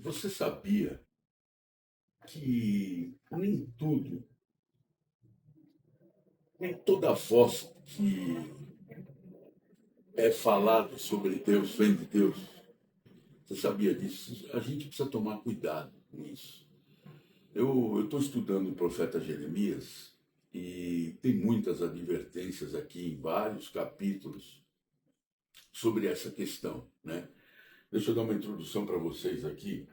Você sabia que nem toda voz que é falado sobre Deus vem de Deus? Você sabia disso? A gente precisa tomar cuidado com isso. Eu estou estudando o profeta Jeremias e tem muitas advertências aqui em vários capítulos sobre essa questão, né? Deixa eu dar uma introdução para vocês aqui.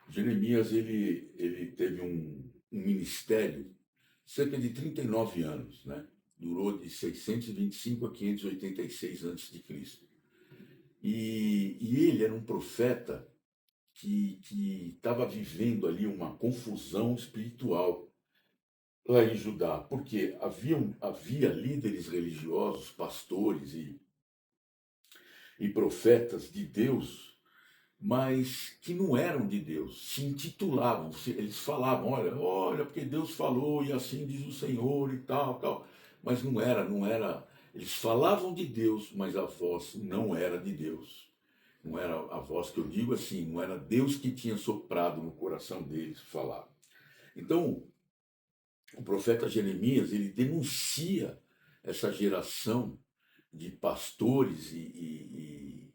Jeremias, ele teve um ministério cerca de 39 anos, né? Durou de 625 a 586 a.C. E ele era um profeta que estava vivendo ali uma confusão espiritual lá em Judá, porque havia líderes religiosos, pastores e profetas de Deus, mas que não eram de Deus, se intitulavam, eles falavam, olha, porque Deus falou e assim diz o Senhor e tal, tal, mas não era, eles falavam de Deus, mas a voz não era de Deus. Não era a voz que eu digo assim, não era Deus que tinha soprado no coração deles falar. Então, o profeta Jeremias, ele denuncia essa geração de pastores e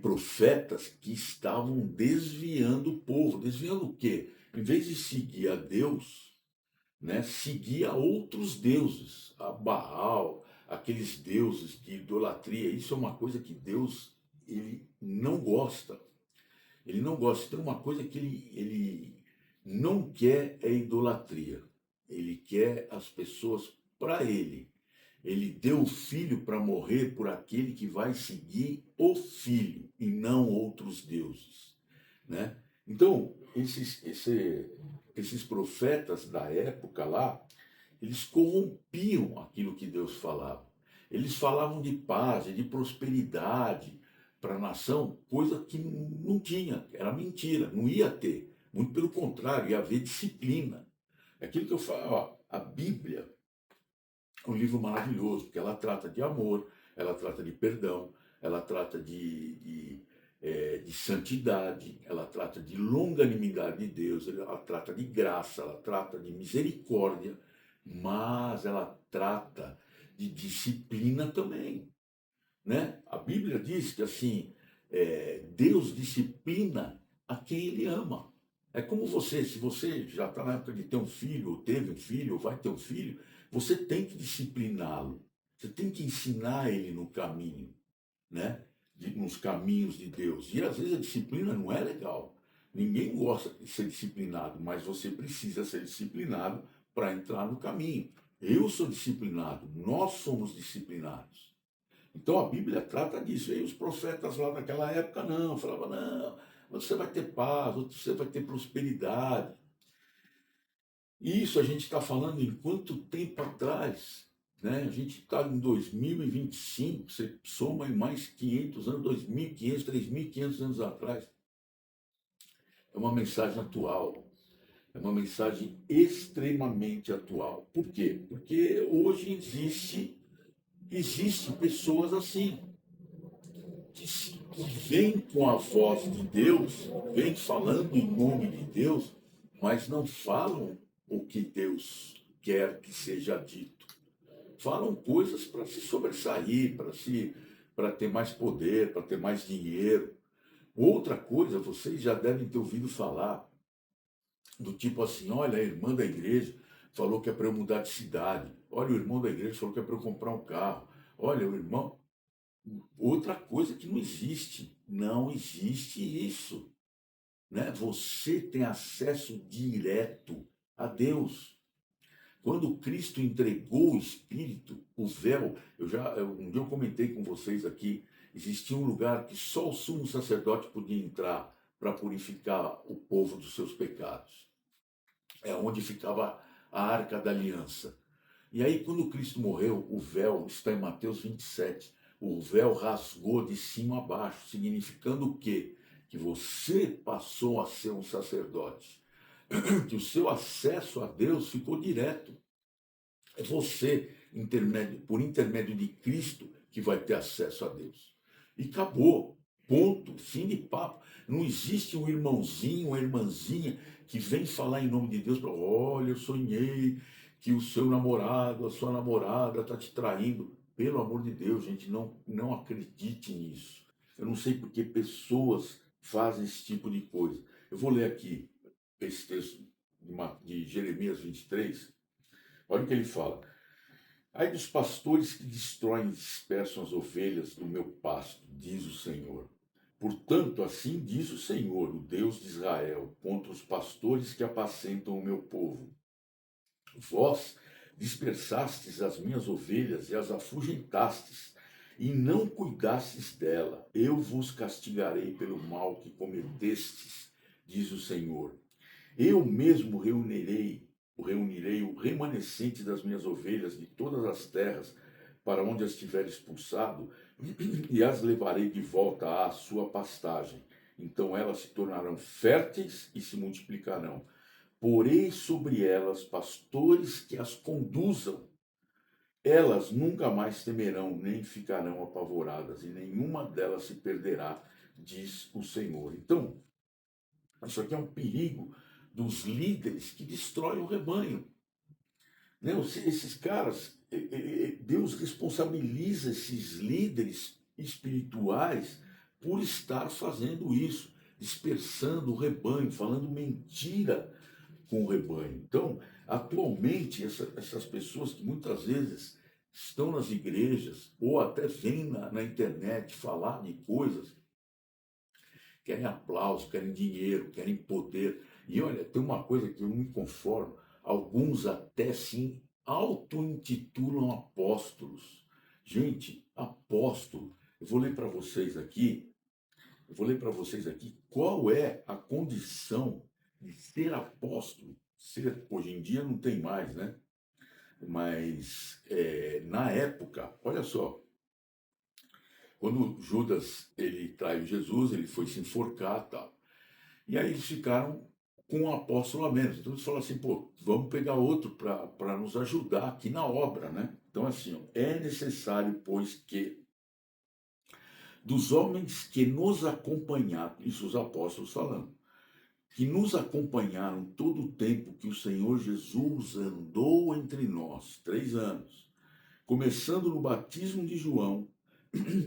profetas que estavam desviando o povo. Desviando o quê? Em vez de seguir a Deus, né, seguia outros deuses, a Baal, aqueles deuses de idolatria. Isso é uma coisa que Deus ele não gosta. Ele não gosta. Tem uma coisa que ele não quer é idolatria. Ele quer as pessoas para ele. Ele deu o filho para morrer por aquele que vai seguir o filho e não outros deuses, né? Então, esses profetas da época lá, eles corrompiam aquilo que Deus falava. Eles falavam de paz e de prosperidade para a nação, coisa que não tinha, era mentira, não ia ter. Muito pelo contrário, ia haver disciplina. É aquilo que eu falo, ó, a Bíblia é um livro maravilhoso, porque ela trata de amor, ela trata de perdão, ela trata de santidade, ela trata de longanimidade de Deus, ela trata de graça, ela trata de misericórdia, mas ela trata de disciplina também, né? A Bíblia diz que assim, Deus disciplina a quem Ele ama. É como você, se você já está na época de ter um filho, ou teve um filho, ou vai ter um filho, você tem que discipliná-lo. Você tem que ensinar ele no caminho, né? Nos caminhos de Deus. E às vezes a disciplina não é legal. Ninguém gosta de ser disciplinado, mas você precisa ser disciplinado para entrar no caminho. Eu sou disciplinado, nós somos disciplinados. Então a Bíblia trata disso. E os profetas lá naquela época não, falavam, não, você vai ter paz, você vai ter prosperidade. E isso a gente está falando em quanto tempo atrás? Né? A gente está em 2025, você soma em mais 500 anos, 2.500, 3.500 anos atrás. É uma mensagem atual, é uma mensagem extremamente atual. Por quê? Porque hoje existe pessoas assim, que vêm com a voz de Deus, vêm falando em nome de Deus, mas não falam o que Deus quer que seja dito. Falam coisas para se sobressair, para ter mais poder, para ter mais dinheiro. Outra coisa, vocês já devem ter ouvido falar, do tipo assim, olha, a irmã da igreja falou que é para eu mudar de cidade. Olha, o irmão da igreja falou que é para eu comprar um carro. Olha, o irmão. Outra coisa que não existe. Não existe isso. Né? Você tem acesso direto a Deus. Quando Cristo entregou o Espírito, o véu, um dia eu comentei com vocês aqui, existia um lugar que só o sumo sacerdote podia entrar para purificar o povo dos seus pecados. É onde ficava a arca da aliança. E aí, quando Cristo morreu, o véu, está em Mateus 27, o véu rasgou de cima a baixo, significando o quê? Que você passou a ser um sacerdote, que o seu acesso a Deus ficou direto. É você, por intermédio de Cristo, que vai ter acesso a Deus. E acabou. Ponto. Fim de papo. papo. Não existe um irmãozinho, uma irmãzinha que vem falar em nome de Deus para, olha, eu sonhei que o seu namorado, a sua namorada está te traindo. Pelo amor de Deus, gente, não acredite nisso. Eu não sei porque pessoas fazem esse tipo de coisa. Eu vou ler aqui esse texto de Jeremias 23. Olha o que ele fala. Ai dos pastores que destroem e dispersam as ovelhas do meu pasto, diz o Senhor. Portanto, assim diz o Senhor, o Deus de Israel, contra os pastores que apacentam o meu povo. Vós dispersastes as minhas ovelhas e as afugentastes, e não cuidastes dela. Eu vos castigarei pelo mal que cometestes, diz o Senhor. Eu mesmo reunirei o remanescente das minhas ovelhas de todas as terras para onde as tiver expulsado e as levarei de volta à sua pastagem. Então elas se tornarão férteis e se multiplicarão. Porei sobre elas pastores que as conduzam. Elas nunca mais temerão, nem ficarão apavoradas, e nenhuma delas se perderá, diz o Senhor. Então, isso aqui é um perigo dos líderes que destroem o rebanho. Né? Esses caras, Deus responsabiliza esses líderes espirituais por estar fazendo isso, dispersando o rebanho, falando mentira com o rebanho. Então, atualmente, essas pessoas que muitas vezes estão nas igrejas ou até vêm na internet falar de coisas, querem aplauso, querem dinheiro, querem poder. E olha, tem uma coisa que eu não me conformo, alguns até sim auto-intitulam apóstolos. Gente, apóstolo, eu vou ler para vocês aqui qual é a condição de ser apóstolo. Hoje em dia não tem mais, né? Mas na época, olha só, quando Judas ele traiu Jesus, ele foi se enforcar e tal. E aí eles ficaram com um apóstolo a menos. Então eles falaram assim, pô, vamos pegar outro para nos ajudar aqui na obra, né? Então assim, ó, é necessário, pois, que dos homens que nos acompanharam, isso os apóstolos falando, que nos acompanharam todo o tempo que o Senhor Jesus andou entre nós, 3 anos, começando no batismo de João,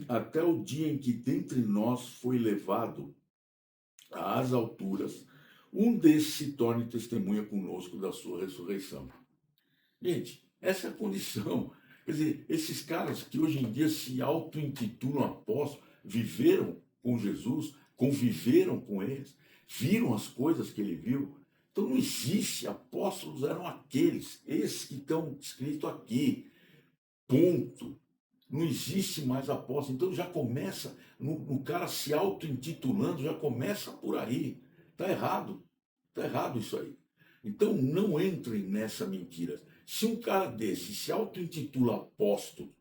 até o dia em que dentre nós foi levado às alturas, um desses se torne testemunha conosco da sua ressurreição. Gente, essa é a condição. Quer dizer, esses caras que hoje em dia se auto-intitulam apóstolos, viveram com Jesus, conviveram com eles, viram as coisas que ele viu. Então não existe, apóstolos eram aqueles, esses que estão escritos aqui, ponto. Não existe mais apóstolo. Então já começa, no cara se auto-intitulando, já começa por aí. Está errado. Está errado isso aí. Então não entrem nessa mentira. Se um cara desse se auto-intitula apóstolo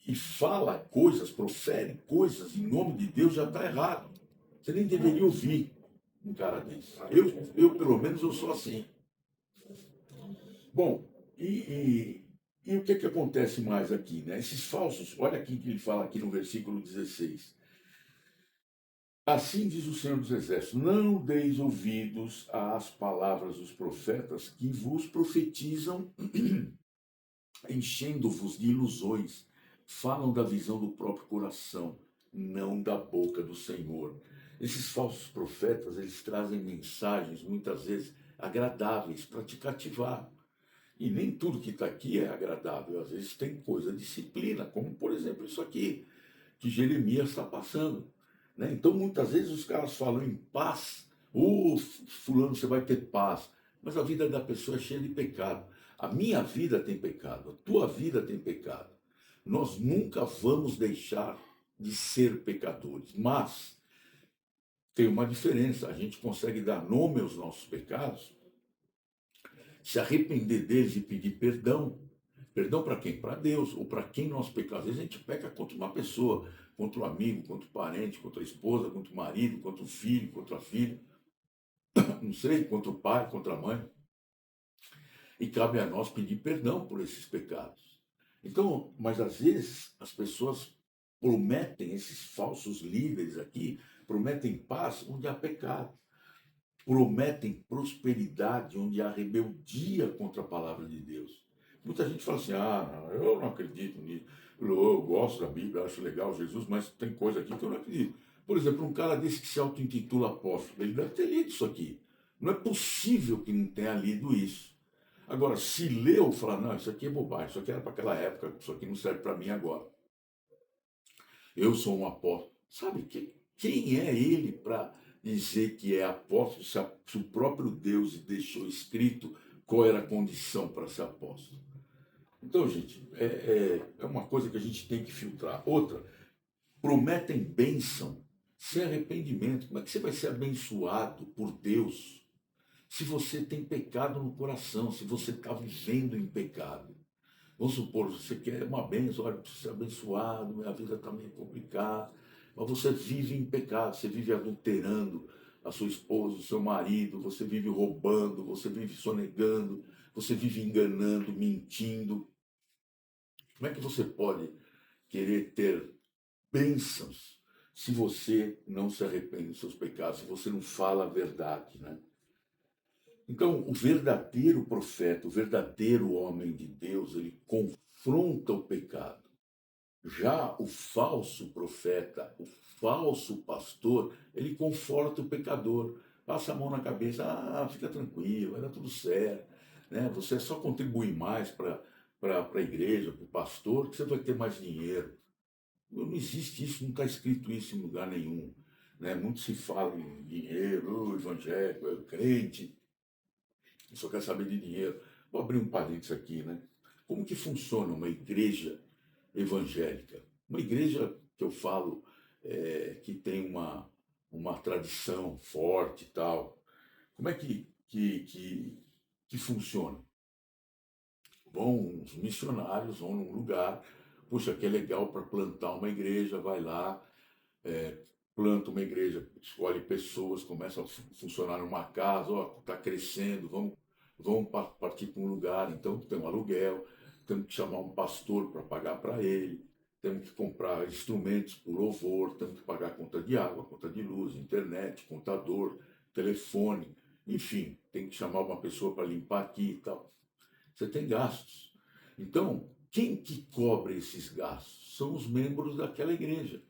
e fala coisas, profere coisas em nome de Deus, já está errado. Você nem deveria ouvir um cara desse. Pelo menos, eu sou assim. Bom, e o que acontece mais aqui, né? Esses falsos, olha aqui que ele fala aqui no versículo 16. Assim diz o Senhor dos Exércitos: não deis ouvidos às palavras dos profetas que vos profetizam, enchendo-vos de ilusões. Falam da visão do próprio coração, não da boca do Senhor. Esses falsos profetas, eles trazem mensagens, muitas vezes, agradáveis para te cativar. E nem tudo que está aqui é agradável. Às vezes tem coisa, disciplina, como, por exemplo, isso aqui, que Jeremias está passando. Né? Então, muitas vezes os caras falam em paz. Fulano, você vai ter paz. Mas a vida da pessoa é cheia de pecado. A minha vida tem pecado, a tua vida tem pecado. Nós nunca vamos deixar de ser pecadores. Mas tem uma diferença. A gente consegue dar nome aos nossos pecados, se arrepender deles e pedir perdão. Perdão para quem? Para Deus, ou para quem nós pecamos. Às vezes a gente peca contra uma pessoa, contra um amigo, contra o parente, contra a esposa, contra o marido, contra o filho, contra a filha, não sei, contra o pai, contra a mãe. E cabe a nós pedir perdão por esses pecados. Então, mas às vezes as pessoas prometem, esses falsos líderes aqui, prometem paz onde há pecado. Prometem prosperidade onde há rebeldia contra a palavra de Deus. Muita gente fala assim, não, eu não acredito nisso. Eu gosto da Bíblia, acho legal Jesus, mas tem coisa aqui que eu não acredito. Por exemplo, um cara desse que se auto-intitula apóstolo, ele deve ter lido isso aqui. Não é possível que não tenha lido isso. Agora, se leu, fala, não, isso aqui é bobagem, isso aqui era para aquela época, isso aqui não serve para mim agora. Eu sou um apóstolo. Sabe quem é ele para dizer que é apóstolo, se o próprio Deus deixou escrito qual era a condição para ser apóstolo? Então, gente, é uma coisa que a gente tem que filtrar. Outra, prometem bênção sem arrependimento. Como é que você vai ser abençoado por Deus se você tem pecado no coração, se você está vivendo em pecado? Vamos supor, você quer uma bênção, olha, preciso ser abençoado, minha vida está meio complicada, mas você vive em pecado, você vive adulterando a sua esposa, o seu marido, você vive roubando, você vive sonegando, você vive enganando, mentindo. Como é que você pode querer ter bênçãos se você não se arrepende dos seus pecados, se você não fala a verdade, né? Então, o verdadeiro profeta, o verdadeiro homem de Deus, ele confronta o pecado. Já o falso profeta, o falso pastor, ele conforta o pecador, passa a mão na cabeça, fica tranquilo, vai dar tudo certo, né? Você só contribui mais para a igreja, para o pastor, que você vai ter mais dinheiro. Não existe isso, não está escrito isso em lugar nenhum. Né? Muito se fala em dinheiro, evangélico, crente, só quer saber de dinheiro. Vou abrir um parênteses aqui, né? Como que funciona uma igreja evangélica? Uma igreja que eu falo que tem uma tradição forte e tal. Como é que funciona? Os missionários vão num lugar, puxa, que é legal para plantar uma igreja, vai lá, é, planta uma igreja, escolhe pessoas, começa a funcionar numa casa, está crescendo, vamos partir para um lugar, então tem um aluguel, temos que chamar um pastor para pagar para ele, temos que comprar instrumentos para o louvor, temos que pagar conta de água, conta de luz, internet, contador, telefone, enfim, tem que chamar uma pessoa para limpar aqui e tal. Você tem gastos. Então, quem que cobre esses gastos? São os membros daquela igreja.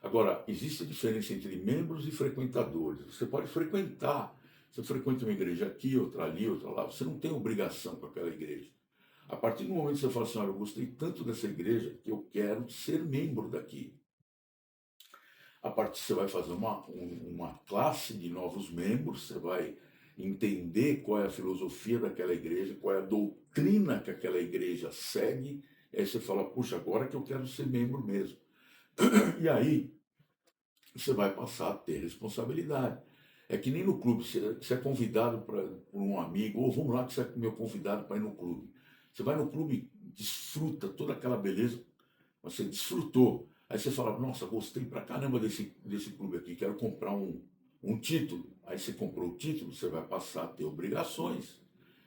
Agora, existe a diferença entre membros e frequentadores. Você pode frequentar. Você frequenta uma igreja aqui, outra ali, outra lá. Você não tem obrigação com aquela igreja. A partir do momento que você fala assim, olha, eu gostei tanto dessa igreja que eu quero ser membro daqui. A partir você vai fazer uma classe de novos membros, você vai entender qual é a filosofia daquela igreja, qual é a doutrina que aquela igreja segue. E aí você fala, puxa, agora que eu quero ser membro mesmo. E aí você vai passar a ter responsabilidade. É que nem no clube, você é convidado por um amigo, ou vamos lá que você é meu convidado para ir no clube. Você vai no clube, desfruta toda aquela beleza, você desfrutou. Aí você fala, nossa, gostei pra caramba desse clube aqui, quero comprar um título. Aí você comprou o título, você vai passar a ter obrigações,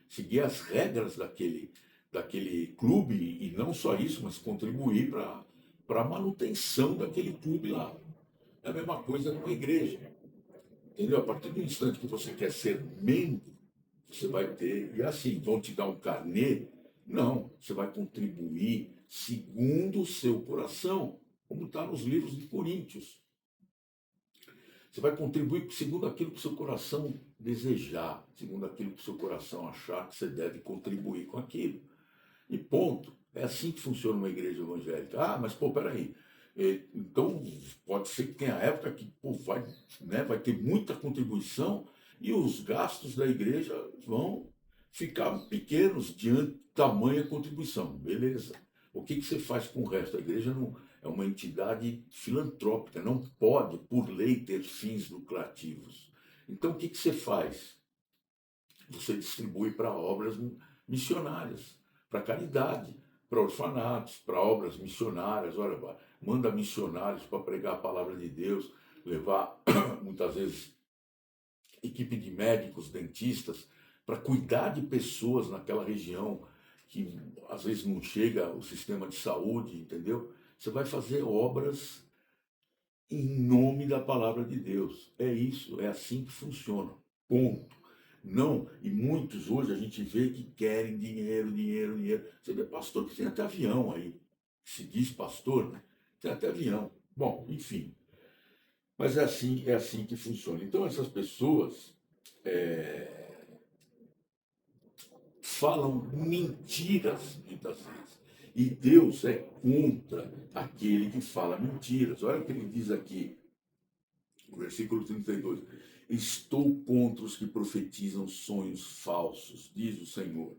seguir as regras daquele clube, e não só isso, mas contribuir para a manutenção daquele clube lá. É a mesma coisa numa igreja. Entendeu? A partir do instante que você quer ser membro, você vai ter, e assim, vão te dar um carnê? Não, você vai contribuir segundo o seu coração, como está nos livros de Coríntios. Você vai contribuir segundo aquilo que o seu coração desejar, segundo aquilo que o seu coração achar que você deve contribuir com aquilo. E ponto. É assim que funciona uma igreja evangélica. Mas pô, peraí. Então, pode ser que tenha época que vai ter muita contribuição e os gastos da igreja vão ficar pequenos diante de tamanha contribuição. Beleza. O que você faz com o resto? A igreja não é uma entidade filantrópica, não pode, por lei, ter fins lucrativos. Então, o que você faz? Você distribui para obras missionárias, para caridade, para orfanatos, para obras missionárias. Olha, manda missionários para pregar a palavra de Deus, levar, muitas vezes, equipe de médicos, dentistas, para cuidar de pessoas naquela região que às vezes não chega o sistema de saúde, entendeu? você vai fazer obras em nome da palavra de Deus. É isso, é assim que funciona. Ponto. Não, e muitos hoje a gente vê que querem dinheiro, dinheiro, dinheiro. Você vê pastor que tem até avião aí. Se diz pastor, né? Tem até avião. Bom, enfim. Mas é assim que funciona. Então essas pessoas falam mentiras muitas vezes. E Deus é contra aquele que fala mentiras. Olha o que ele diz aqui, no versículo 32. Estou contra os que profetizam sonhos falsos, diz o Senhor,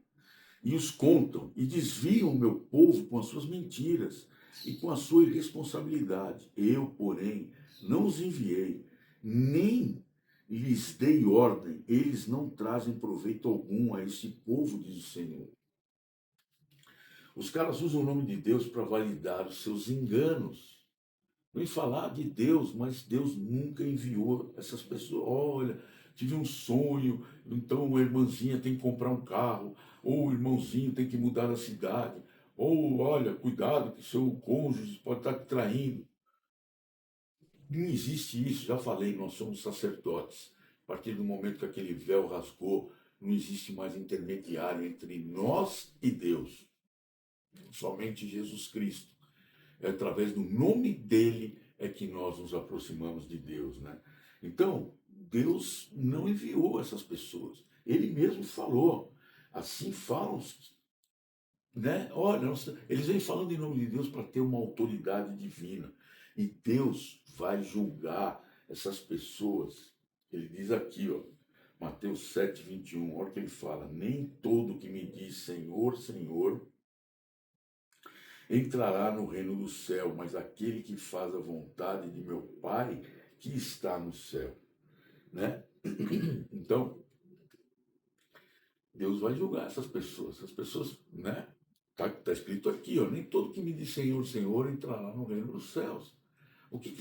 e os contam e desviam o meu povo com as suas mentiras e com a sua irresponsabilidade. Eu, porém, não os enviei, nem lhes dei ordem, eles não trazem proveito algum a esse povo, diz o Senhor. Os caras usam o nome de Deus para validar os seus enganos. Vem falar de Deus, mas Deus nunca enviou essas pessoas. Olha, tive um sonho, então a irmãzinha tem que comprar um carro, ou o irmãozinho tem que mudar a cidade, ou olha, cuidado que seu cônjuge pode estar te traindo. Não existe isso, já falei, nós somos sacerdotes. A partir do momento que aquele véu rasgou, não existe mais intermediário entre nós e Deus. Somente Jesus Cristo. É através do nome dele é que nós nos aproximamos de Deus, né? Então, Deus não enviou essas pessoas. Ele mesmo falou. Assim falam, né? Olha, eles vêm falando em nome de Deus para ter uma autoridade divina. E Deus vai julgar essas pessoas. Ele diz aqui, ó, Mateus 7, 21, olha o que ele fala: nem todo que me diz Senhor, Senhor entrará no reino do céu, mas aquele que faz a vontade de meu Pai que está no céu, né? Então, Deus vai julgar essas pessoas, né? Tá escrito aqui, ó, nem todo que me diz Senhor, Senhor entrará no reino dos céus. O que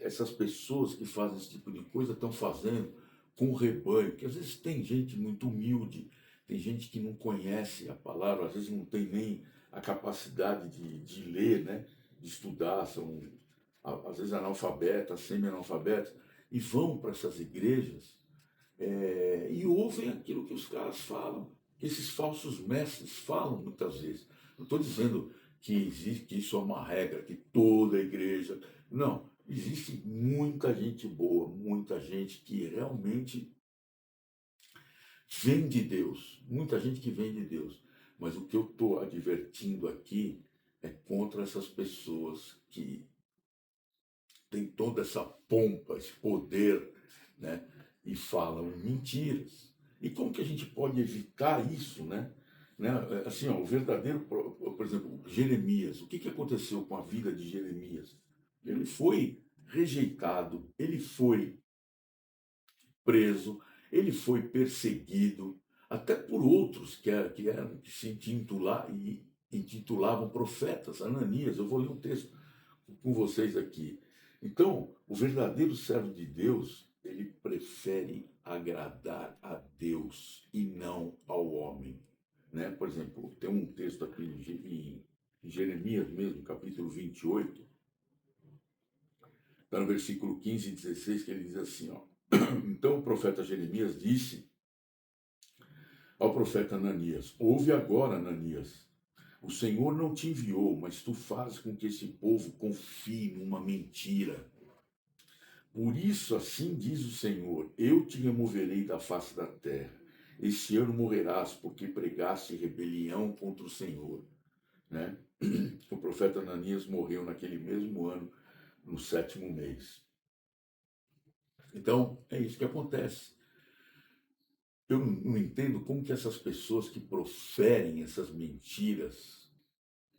essas pessoas que fazem esse tipo de coisa estão fazendo com o rebanho? Porque às vezes tem gente muito humilde, tem gente que não conhece a palavra, às vezes não tem nem a capacidade de ler, né? De estudar, são às vezes analfabetas, semi-analfabetas, e vão para essas igrejas e ouvem aquilo que os caras falam, que esses falsos mestres falam muitas vezes. Não estou dizendo que existe, que isso é uma regra, que toda igreja. Não, existe muita gente boa, muita gente que realmente vem de Deus, muita gente que vem de Deus. Mas o que eu estou advertindo aqui é contra essas pessoas que têm toda essa pompa, esse poder, né? E falam mentiras. E como que a gente pode evitar isso, né? Assim, ó, o verdadeiro, por exemplo, Jeremias, o que, que aconteceu com a vida de Jeremias? Ele foi rejeitado, ele foi preso, ele foi perseguido, até por outros que se intitulavam profetas. Ananias, eu vou ler um texto com vocês aqui. Então, o verdadeiro servo de Deus, ele prefere agradar a Deus e não ao homem, né? Por exemplo, tem um texto aqui em Jeremias mesmo, capítulo 28, está no versículo 15 e 16, que ele diz assim, ó: então o profeta Jeremias disse ao profeta Ananias: ouve agora, Ananias, o Senhor não te enviou, mas tu fazes com que esse povo confie numa mentira. Por isso, assim diz o Senhor: eu te removerei da face da terra. Este ano morrerás, porque pregaste rebelião contra o Senhor. Né? O profeta Ananias morreu naquele mesmo ano, no 7º mês. Então, é isso que acontece. Eu não entendo como que essas pessoas que proferem essas mentiras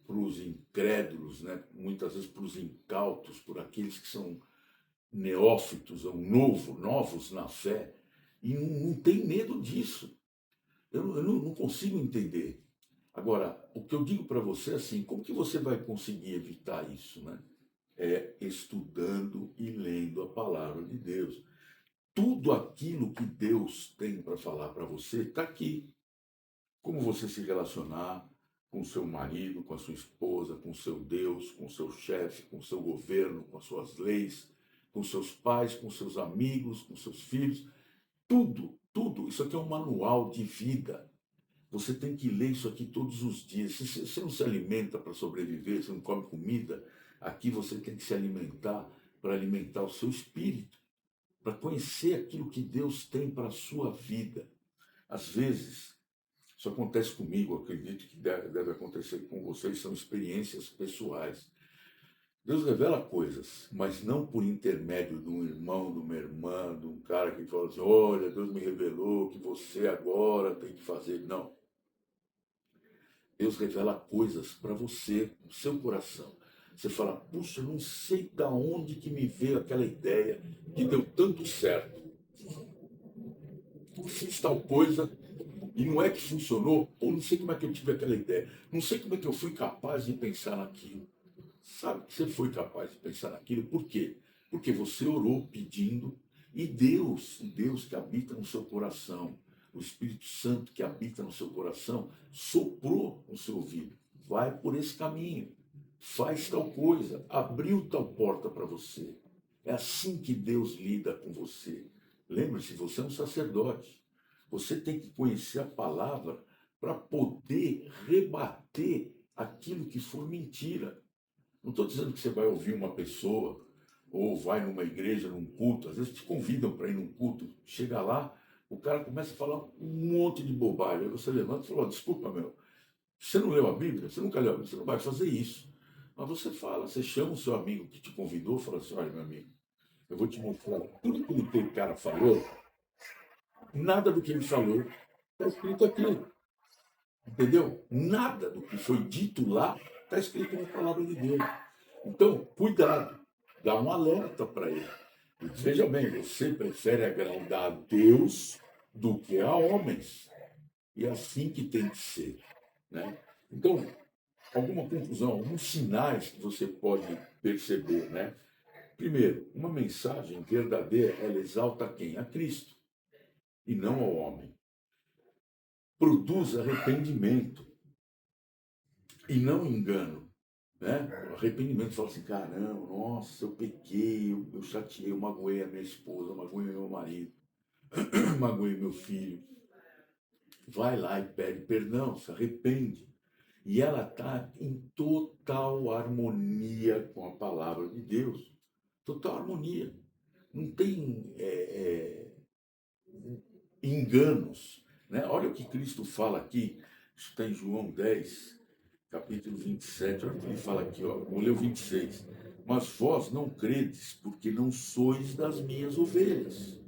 para os incrédulos, né? Muitas vezes para os incautos, por aqueles que são neófitos, ou novos na fé, e não tem medo disso. Eu não consigo entender. Agora, o que eu digo para você é assim, como que você vai conseguir evitar isso, né? É estudando e lendo a palavra de Deus. Tudo aquilo que Deus tem para falar para você está aqui. Como você se relacionar, com o seu marido, com a sua esposa, com o seu Deus, com o seu chefe, com o seu governo, com as suas leis, com seus pais, com seus amigos, com seus filhos. Tudo, tudo. Isso aqui é um manual de vida. Você tem que ler isso aqui todos os dias. Se você não se alimenta para sobreviver, você não come comida, aqui você tem que se alimentar para alimentar o seu espírito, para conhecer aquilo que Deus tem para a sua vida. Às vezes, isso acontece comigo, acredito que deve acontecer com vocês, são experiências pessoais. Deus revela coisas, mas não por intermédio de um irmão, de uma irmã, de um cara que fala assim, olha, Deus me revelou que você agora tem que fazer. Não. Deus revela coisas para você, no seu coração. Você fala, puxa, não sei de onde que me veio aquela ideia que deu tanto certo. Fiz tal coisa e não é que funcionou, ou não sei como é que eu tive aquela ideia. Não sei como é que eu fui capaz de pensar naquilo. Sabe que você foi capaz de pensar naquilo? Por quê? Porque você orou pedindo e Deus, o Deus que habita no seu coração, o Espírito Santo que habita no seu coração, soprou no seu ouvido. Vai por esse caminho, faz tal coisa, abriu tal porta para você. É assim que Deus lida com você. Lembre-se, você é um sacerdote. Você tem que conhecer a palavra para poder rebater aquilo que for mentira. Não estou dizendo que você vai ouvir uma pessoa ou vai numa igreja, num culto, às vezes te convidam para ir num culto, chega lá, o cara começa a falar um monte de bobagem, aí você levanta e fala, desculpa, meu, você não leu a Bíblia? Você nunca leu a Bíblia? Você não vai fazer isso. Mas você fala, você chama o seu amigo que te convidou, fala assim, olha, meu amigo, eu vou te mostrar tudo que aquele cara falou, nada do que ele falou está escrito aqui, entendeu? Nada do que foi dito lá está escrito na palavra de Deus. Então, cuidado, dá um alerta para ele. E veja bem, você prefere agradar a Deus do que a homens. E é assim que tem que ser. Né? Então, alguma conclusão, alguns sinais que você pode perceber. Né? Primeiro, uma mensagem verdadeira, ela exalta quem? A Cristo, e não ao homem. Produz arrependimento e não engano. Né? Arrependimento, fala assim, caramba, nossa, eu pequei, eu chateei, eu magoei a minha esposa, eu magoei meu marido, magoei meu filho. Vai lá e pede perdão, se arrepende. E ela está em total harmonia com a palavra de Deus. Total harmonia. Não tem enganos. Né? Olha o que Cristo fala aqui, isso está em João 10, capítulo 27, olha o que ele fala aqui, ó, vou ler o 26. Mas vós não credes, porque não sois das minhas ovelhas.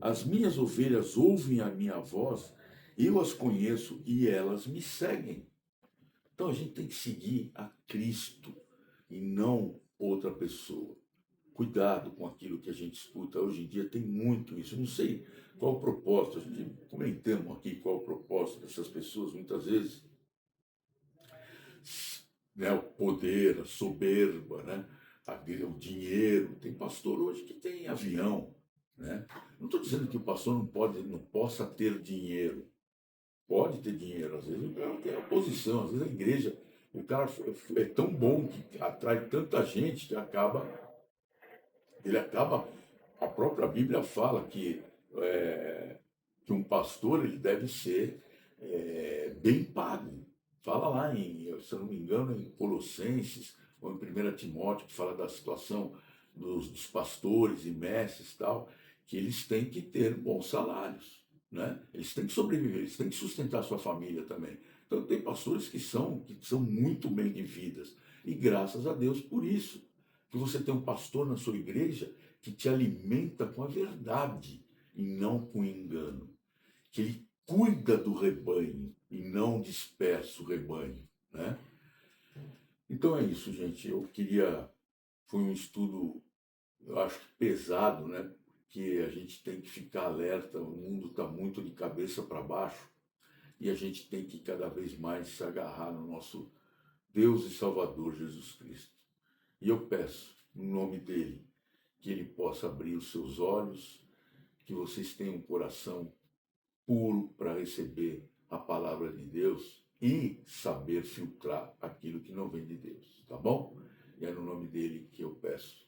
As minhas ovelhas ouvem a minha voz, eu as conheço e elas me seguem. Então a gente tem que seguir a Cristo e não outra pessoa. Cuidado com aquilo que a gente escuta. Hoje em dia tem muito isso. Não sei qual o propósito, a gente comentamos aqui qual o propósito dessas pessoas, muitas vezes, né, o poder, a soberba, né, o dinheiro. Tem pastor hoje que tem avião. Né? Não estou dizendo que o pastor não possa ter dinheiro. Pode ter dinheiro, às vezes o cara tem oposição, às vezes a igreja, o cara é tão bom que atrai tanta gente que ele acaba, a própria Bíblia fala é, que um pastor ele deve ser bem pago. Fala lá, se eu não me engano, em Colossenses ou em 1 Timóteo, que fala da situação dos pastores e mestres e tal, que eles têm que ter bons salários. Né? Eles têm que sobreviver, eles têm que sustentar a sua família também. Então, tem pastores que são muito bem de vidas. E graças a Deus por isso. Que você tem um pastor na sua igreja que te alimenta com a verdade e não com engano. Que ele cuida do rebanho e não dispersa o rebanho. Né? Então é isso, gente. Foi um estudo, eu acho que pesado, né? Porque a gente tem que ficar alerta, o mundo está muito de cabeça para baixo e a gente tem que cada vez mais se agarrar no nosso Deus e Salvador Jesus Cristo. E eu peço, no nome dele, que ele possa abrir os seus olhos, que vocês tenham um coração puro para receber a palavra de Deus e saber filtrar aquilo que não vem de Deus, tá bom? E é no nome dele que eu peço.